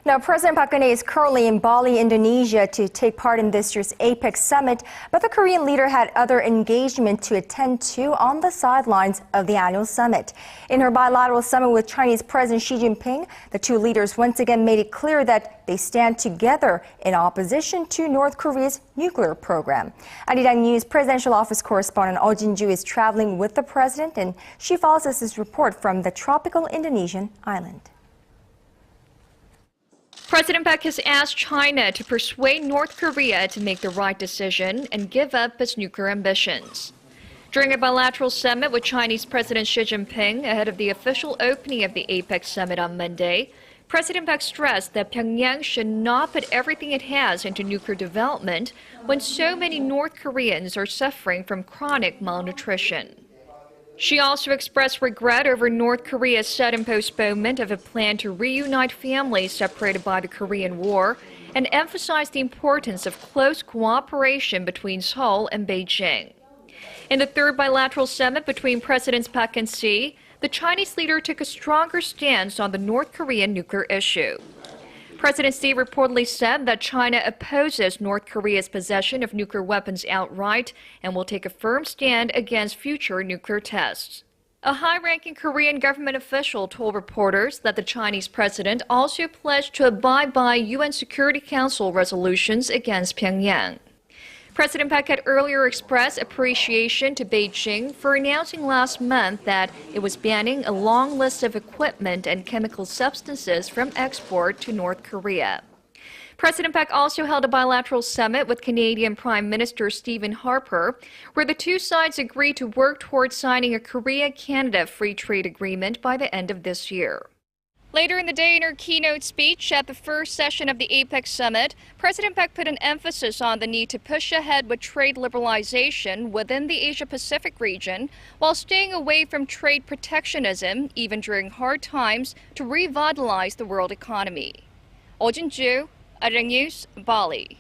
Now, President Park Geun-hye is currently in Bali, Indonesia to take part in this year's APEC summit, but the Korean leader had other engagement to attend to on the sidelines of the annual summit. In her bilateral summit with Chinese President Xi Jinping, the two leaders once again made it clear that they stand together in opposition to North Korea's nuclear program. Arirang News presidential office correspondent Eoh Jin-joo is traveling with the president, and she follows us this report from the tropical Indonesian island. President Park has asked China to persuade North Korea to make the right decision and give up its nuclear ambitions. During a bilateral summit with Chinese President Xi Jinping ahead of the official opening of the APEC summit on Monday, President Park stressed that Pyongyang should not put everything it has into nuclear development when so many North Koreans are suffering from chronic malnutrition. She also expressed regret over North Korea's sudden postponement of a plan to reunite families separated by the Korean War and emphasized the importance of close cooperation between Seoul and Beijing. In the third bilateral summit between Presidents Park and Xi, the Chinese leader took a stronger stance on the North Korean nuclear issue. President Xi reportedly said that China opposes North Korea's possession of nuclear weapons outright and will take a firm stand against future nuclear tests. A high-ranking Korean government official told reporters that the Chinese president also pledged to abide by UN Security Council resolutions against Pyongyang. President Park had earlier expressed appreciation to Beijing for announcing last month that it was banning a long list of equipment and chemical substances from export to North Korea. President Park also held a bilateral summit with Canadian Prime Minister Stephen Harper, where the two sides agreed to work towards signing a Korea-Canada free trade agreement by the end of this year. Later in the day, in her keynote speech at the first session of the APEC summit, President Park put an emphasis on the need to push ahead with trade liberalization within the Asia-Pacific region while staying away from trade protectionism, even during hard times, to revitalize the world economy. Eoh Jin-joo, Arirang News, Bali.